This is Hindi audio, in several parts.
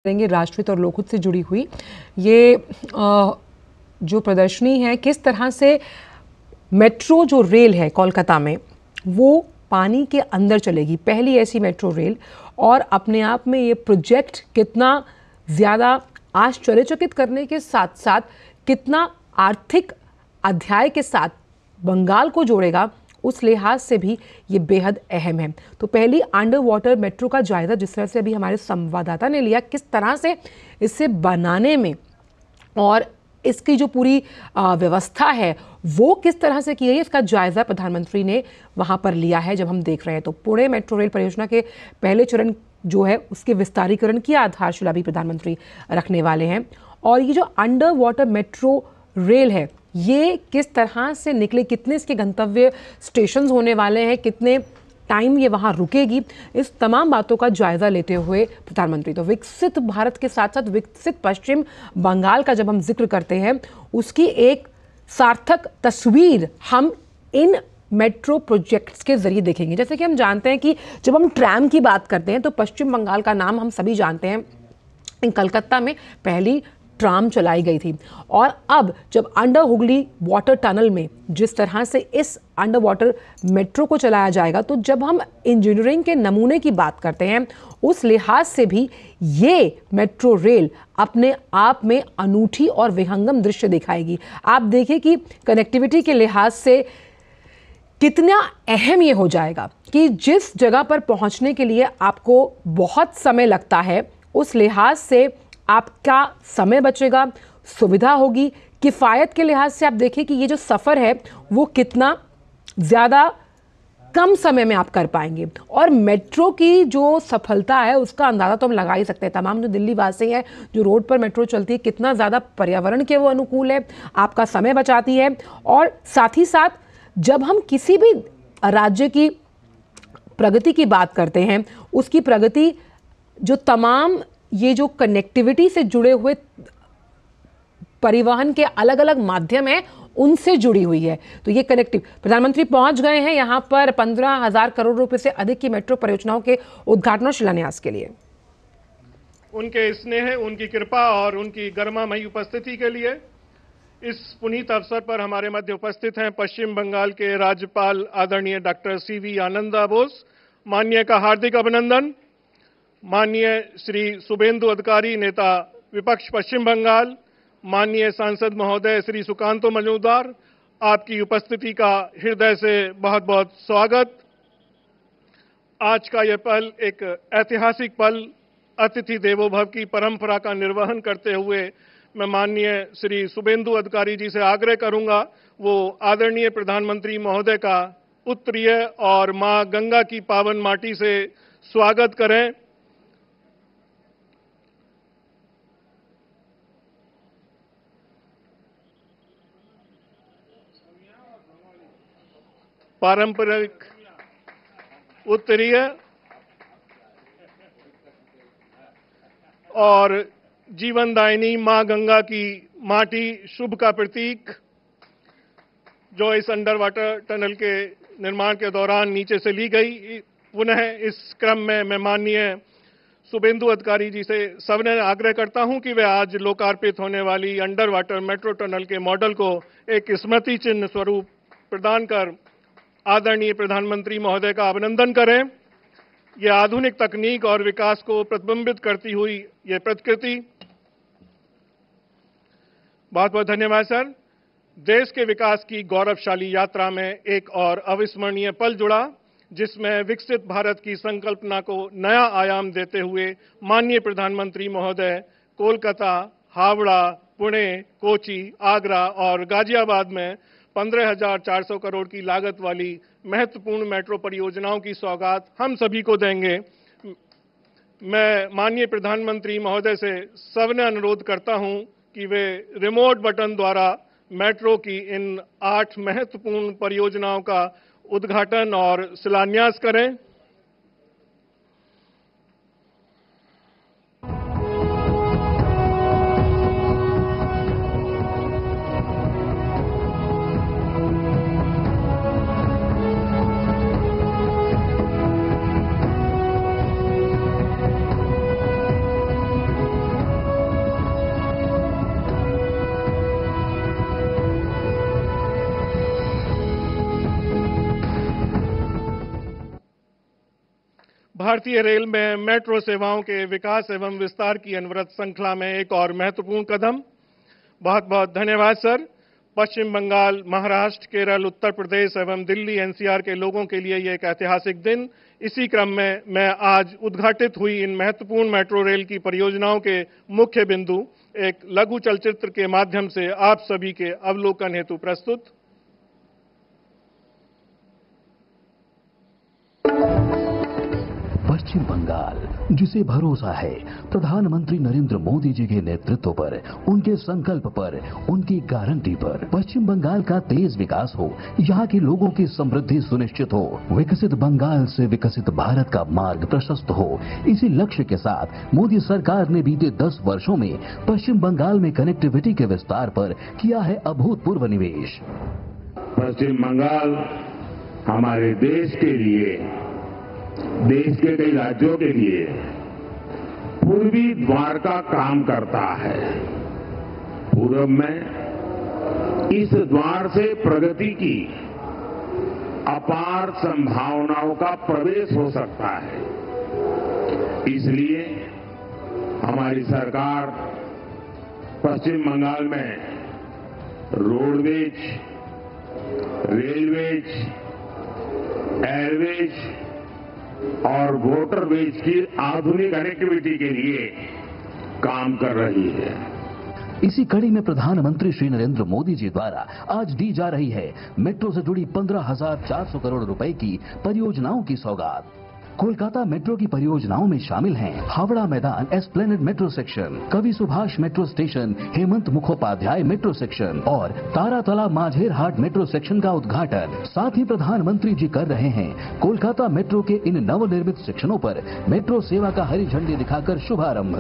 करेंगे राष्ट्रहित और लोकहित से जुड़ी हुई ये जो प्रदर्शनी है, किस तरह से मेट्रो जो रेल है कोलकाता में वो पानी के अंदर चलेगी, पहली ऐसी मेट्रो रेल। और अपने आप में ये प्रोजेक्ट कितना ज़्यादा आश्चर्यचकित करने के साथ साथ कितना आर्थिक अध्याय के साथ बंगाल को जोड़ेगा, उस लिहाज से भी ये बेहद अहम है। तो पहली अंडर वाटर मेट्रो का जायजा जिस तरह से अभी हमारे संवाददाता ने लिया, किस तरह से इसे बनाने में और इसकी जो पूरी व्यवस्था है वो किस तरह से की है, इसका जायजा प्रधानमंत्री ने वहां पर लिया है। जब हम देख रहे हैं तो पुणे मेट्रो रेल परियोजना के पहले चरण जो है उसके विस्तारीकरण की आधारशिला भी प्रधानमंत्री रखने वाले हैं। और ये जो अंडर वाटर मेट्रो रेल है ये किस तरह से निकले, कितने इसके गंतव्य स्टेशन होने वाले हैं, कितने टाइम ये वहाँ रुकेगी, इस तमाम बातों का जायजा लेते हुए प्रधानमंत्री तो विकसित भारत के साथ साथ विकसित पश्चिम बंगाल का जब हम जिक्र करते हैं उसकी एक सार्थक तस्वीर हम इन मेट्रो प्रोजेक्ट्स के जरिए देखेंगे। जैसे कि हम जानते हैं कि जब हम ट्रैम की बात करते हैं तो पश्चिम बंगाल का नाम हम सभी जानते हैं। कलकत्ता में पहली ट्राम चलाई गई थी और अब जब अंडर हुगली वाटर टनल में जिस तरह से इस अंडर वाटर मेट्रो को चलाया जाएगा, तो जब हम इंजीनियरिंग के नमूने की बात करते हैं उस लिहाज से भी ये मेट्रो रेल अपने आप में अनूठी और विहंगम दृश्य दिखाएगी। आप देखिए कि कनेक्टिविटी के लिहाज से कितना अहम ये हो जाएगा कि जिस जगह पर पहुंचने के लिए आपको बहुत समय लगता है उस लिहाज से आपका समय बचेगा, सुविधा होगी। किफ़ायत के लिहाज से आप देखिए कि ये जो सफ़र है वो कितना ज़्यादा कम समय में आप कर पाएंगे। और मेट्रो की जो सफलता है उसका अंदाज़ा तो हम लगा ही सकते हैं। तमाम जो दिल्ली वासी हैं जो रोड पर मेट्रो चलती है कितना ज़्यादा पर्यावरण के वो अनुकूल है, आपका समय बचाती है। और साथ ही साथ जब हम किसी भी राज्य की प्रगति की बात करते हैं उसकी प्रगति जो तमाम ये जो कनेक्टिविटी से जुड़े हुए परिवहन के अलग अलग माध्यम हैं उनसे जुड़ी हुई है। तो ये कनेक्टिव प्रधानमंत्री पहुंच गए हैं यहां पर 15,000 करोड़ रुपए से अधिक की मेट्रो परियोजनाओं के उद्घाटन और शिलान्यास के लिए। उनके स्नेह, उनकी कृपा और उनकी गरिमामयी उपस्थिति के लिए इस पुनीत अवसर पर हमारे मध्य उपस्थित हैं पश्चिम बंगाल के राज्यपाल आदरणीय डॉक्टर सीवी आनंदा बोस। माननीय का हार्दिक अभिनंदन। माननीय श्री शुभेंदु अधिकारी, नेता विपक्ष पश्चिम बंगाल, माननीय सांसद महोदय श्री सुकांतो मजूमदार, आपकी उपस्थिति का हृदय से बहुत बहुत स्वागत। आज का यह पल एक ऐतिहासिक पल, अतिथि देवो भव की परंपरा का निर्वहन करते हुए मैं माननीय श्री शुभेंदु अधिकारी जी से आग्रह करूंगा वो आदरणीय प्रधानमंत्री महोदय का उत्तरीय और मां गंगा की पावन माटी से स्वागत करें। पारंपरिक उत्तरीय और जीवनदायिनी मां गंगा की माटी शुभ का प्रतीक जो इस अंडर वाटर टनल के निर्माण के दौरान नीचे से ली गई। पुनः इस क्रम में मैं माननीय शुभेंदु अधिकारी जी से सबने आग्रह करता हूं कि वे आज लोकार्पित होने वाली अंडर वाटर मेट्रो टनल के मॉडल को एक स्मृति चिन्ह स्वरूप प्रदान कर आदरणीय प्रधानमंत्री महोदय का अभिनंदन करें। यह आधुनिक तकनीक और विकास को प्रतिबिंबित करती हुई यह प्रतिकृति। बहुत बहुत धन्यवाद सर। देश के विकास की गौरवशाली यात्रा में एक और अविस्मरणीय पल जुड़ा जिसमें विकसित भारत की संकल्पना को नया आयाम देते हुए माननीय प्रधानमंत्री महोदय कोलकाता, हावड़ा, पुणे, कोची, आगरा और गाजियाबाद में 15,400 करोड़ की लागत वाली महत्वपूर्ण मेट्रो परियोजनाओं की सौगात हम सभी को देंगे। मैं माननीय प्रधानमंत्री महोदय से सविनय अनुरोध करता हूं कि वे रिमोट बटन द्वारा मेट्रो की इन 8 महत्वपूर्ण परियोजनाओं का उद्घाटन और शिलान्यास करें। भारतीय रेल में मेट्रो सेवाओं के विकास एवं विस्तार की अनवरत श्रृंखला में एक और महत्वपूर्ण कदम। बहुत बहुत धन्यवाद सर। पश्चिम बंगाल, महाराष्ट्र, केरल, उत्तर प्रदेश एवं दिल्ली एनसीआर के लोगों के लिए यह एक ऐतिहासिक दिन। इसी क्रम में मैं आज उद्घाटित हुई इन महत्वपूर्ण मेट्रो रेल की परियोजनाओं के मुख्य बिंदु एक लघु चलचित्र के माध्यम से आप सभी के अवलोकन हेतु प्रस्तुत। पश्चिम बंगाल, जिसे भरोसा है प्रधानमंत्री नरेंद्र मोदी जी के नेतृत्व पर, उनके संकल्प पर, उनकी गारंटी पर। पश्चिम बंगाल का तेज विकास हो, यहाँ के लोगों की समृद्धि सुनिश्चित हो, विकसित बंगाल से विकसित भारत का मार्ग प्रशस्त हो। इसी लक्ष्य के साथ मोदी सरकार ने बीते 10 वर्षों में पश्चिम बंगाल में कनेक्टिविटी के विस्तार पर किया है अभूतपूर्व निवेश। पश्चिम बंगाल हमारे देश के लिए, देश के कई राज्यों के लिए पूर्वी द्वार का काम करता है। पूर्व में इस द्वार से प्रगति की अपार संभावनाओं का प्रवेश हो सकता है। इसलिए हमारी सरकार पश्चिम बंगाल में रोडवेज, रेलवेज, एयरवेज और वाटरवेज की आधुनिक कनेक्टिविटी के लिए काम कर रही है। इसी कड़ी में प्रधानमंत्री श्री नरेंद्र मोदी जी द्वारा आज दी जा रही है मेट्रो से जुड़ी 15,400 करोड़ रुपए की परियोजनाओं की सौगात। कोलकाता मेट्रो की परियोजनाओं में शामिल हैं हावड़ा मैदान एस्प्लेनेड मेट्रो सेक्शन, कवि Subhash metro station, Hemant Mukhopadhyay metro section और तारातला माझेर हाट मेट्रो सेक्शन का उद्घाटन। साथ ही प्रधानमंत्री जी कर रहे हैं कोलकाता मेट्रो के इन नवनिर्मित सेक्शनों पर मेट्रो सेवा का हरी झंडी दिखाकर शुभारंभ।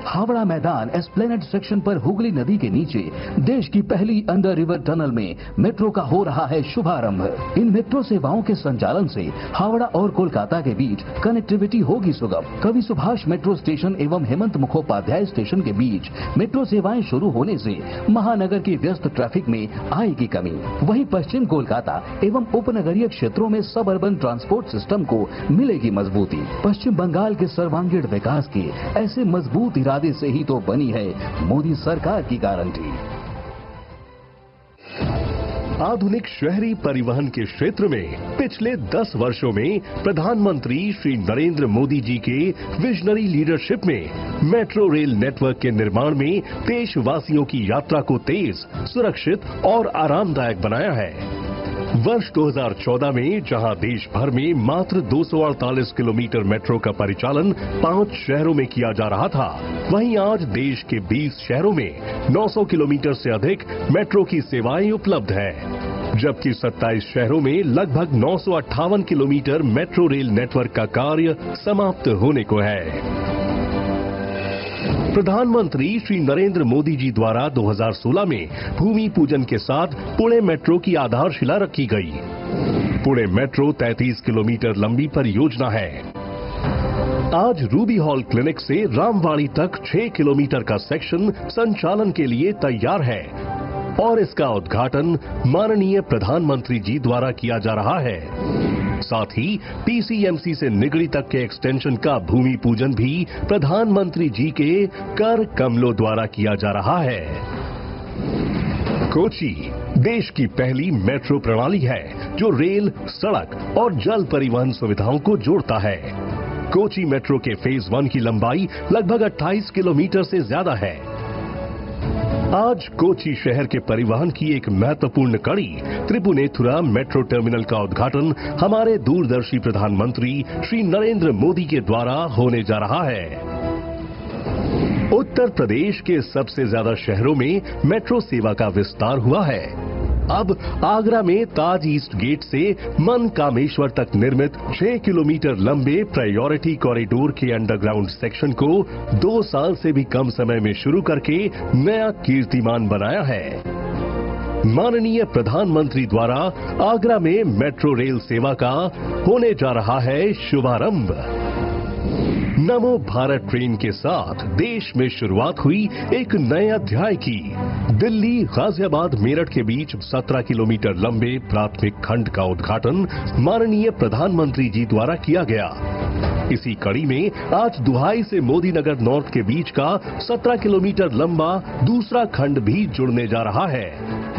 हावड़ा मैदान एस्प्लेनेड सेक्शन पर हुगली नदी के नीचे देश की पहली अंडर रिवर टनल में मेट्रो का हो रहा है शुभारंभ। इन मेट्रो सेवाओं के संचालन से हावड़ा और कोलकाता के बीच कनेक्टिविटी होगी सुगम। कवि सुभाष मेट्रो स्टेशन एवं हेमंत मुखोपाध्याय स्टेशन के बीच मेट्रो सेवाएं शुरू होने से महानगर की व्यस्त ट्रैफिक में आएगी कमी। वहीं पश्चिम कोलकाता एवं उपनगरीय क्षेत्रों में सब अर्बन ट्रांसपोर्ट सिस्टम को मिलेगी मजबूती। पश्चिम बंगाल के सर्वांगीण विकास के ऐसे मजबूत इरादे से ही तो बनी है मोदी सरकार की गारंटी। आधुनिक शहरी परिवहन के क्षेत्र में पिछले 10 वर्षों में प्रधानमंत्री श्री नरेंद्र मोदी जी के विजनरी लीडरशिप में मेट्रो रेल नेटवर्क के निर्माण में देशवासियों की यात्रा को तेज, सुरक्षित और आरामदायक बनाया है। वर्ष 2014 में जहां देश भर में मात्र 248 किलोमीटर मेट्रो का परिचालन 5 शहरों में किया जा रहा था, वहीं आज देश के 20 शहरों में 900 किलोमीटर से अधिक मेट्रो की सेवाएं उपलब्ध है, जबकि 27 शहरों में लगभग 958 किलोमीटर मेट्रो रेल नेटवर्क का कार्य समाप्त होने को है। प्रधानमंत्री श्री नरेंद्र मोदी जी द्वारा 2016 में भूमि पूजन के साथ पुणे मेट्रो की आधारशिला रखी गई। पुणे मेट्रो 33 किलोमीटर लंबी परियोजना है। आज रूबी हॉल क्लिनिक से रामवाड़ी तक 6 किलोमीटर का सेक्शन संचालन के लिए तैयार है और इसका उद्घाटन माननीय प्रधानमंत्री जी द्वारा किया जा रहा है। साथ ही पीसीएमसी से निगड़ी तक के एक्सटेंशन का भूमि पूजन भी प्रधानमंत्री जी के कर कमलों द्वारा किया जा रहा है। कोची देश की पहली मेट्रो प्रणाली है जो रेल, सड़क और जल परिवहन सुविधाओं को जोड़ता है। कोची मेट्रो के फेज 1 की लंबाई लगभग 28 किलोमीटर से ज्यादा है। आज कोची शहर के परिवहन की एक महत्वपूर्ण कड़ी त्रिपुनेथुरा मेट्रो टर्मिनल का उद्घाटन हमारे दूरदर्शी प्रधानमंत्री श्री नरेंद्र मोदी के द्वारा होने जा रहा है। उत्तर प्रदेश के सबसे ज्यादा शहरों में मेट्रो सेवा का विस्तार हुआ है। अब आगरा में ताज ईस्ट गेट से मनकामेश्वर तक निर्मित 6 किलोमीटर लंबे प्रायोरिटी कॉरिडोर के अंडरग्राउंड सेक्शन को 2 साल से भी कम समय में शुरू करके नया कीर्तिमान बनाया है। माननीय प्रधानमंत्री द्वारा आगरा में मेट्रो रेल सेवा का होने जा रहा है शुभारंभ। नमो भारत ट्रेन के साथ देश में शुरुआत हुई एक नए अध्याय की। दिल्ली गाजियाबाद मेरठ के बीच 17 किलोमीटर लंबे प्राथमिक खंड का उद्घाटन माननीय प्रधानमंत्री जी द्वारा किया गया। इसी कड़ी में आज दुहाई से मोदी नगर नॉर्थ के बीच का 17 किलोमीटर लंबा दूसरा खंड भी जुड़ने जा रहा है,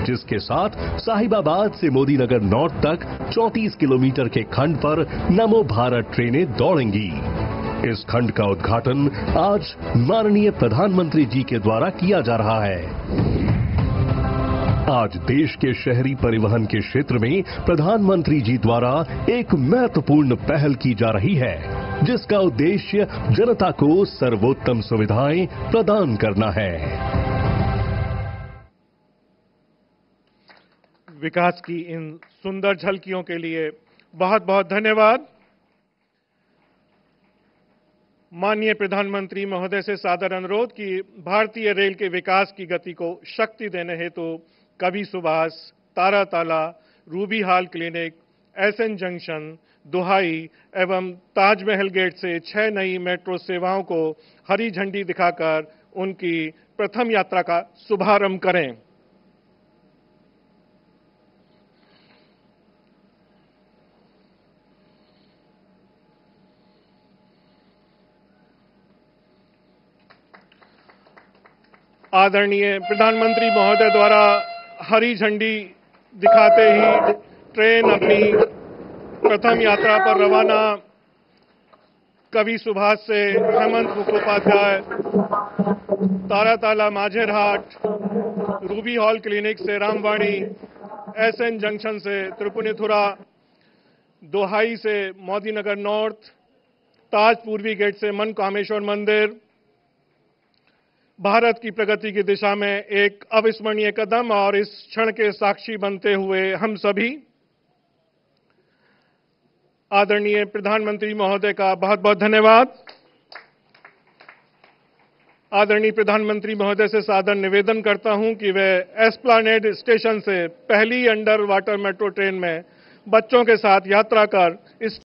जिसके साथ साहिबाबाद से मोदी नगर नॉर्थ तक 34 किलोमीटर के खंड पर नमो भारत ट्रेनें दौड़ेंगी। इस खंड का उद्घाटन आज माननीय प्रधानमंत्री जी के द्वारा किया जा रहा है। आज देश के शहरी परिवहन के क्षेत्र में प्रधानमंत्री जी द्वारा एक महत्वपूर्ण पहल की जा रही है, जिसका उद्देश्य जनता को सर्वोत्तम सुविधाएं प्रदान करना है। विकास की इन सुंदर झलकियों के लिए बहुत बहुत धन्यवाद। माननीय प्रधानमंत्री महोदय से सादर अनुरोध कि भारतीय रेल के विकास की गति को शक्ति देने हेतु Kavi Subhash, Taratala, Ruby Hall Clinic, SN junction, Duhai एवं ताजमहल गेट से 6 नई मेट्रो सेवाओं को हरी झंडी दिखाकर उनकी प्रथम यात्रा का शुभारंभ करें। आदरणीय प्रधानमंत्री महोदय द्वारा हरी झंडी दिखाते ही ट्रेन अपनी प्रथम यात्रा पर रवाना। कवि सुभाष से Hemant Mukhopadhyay, Taratala Majerhat, Ruby Hall Clinic से रामवाणी, एसएन जंक्शन से त्रिपुनिथुरा, दोहाई से मोदी नगर नॉर्थ, ताज पूर्वी गेट से मनकामेश्वर मंदिर। भारत की प्रगति की दिशा में एक अविस्मरणीय कदम और इस क्षण के साक्षी बनते हुए हम सभी आदरणीय प्रधानमंत्री महोदय का बहुत बहुत धन्यवाद। आदरणीय प्रधानमंत्री महोदय से सादर निवेदन करता हूं कि वे एस्प्लानेड स्टेशन से पहली अंडर वाटर मेट्रो ट्रेन में बच्चों के साथ यात्रा कर इस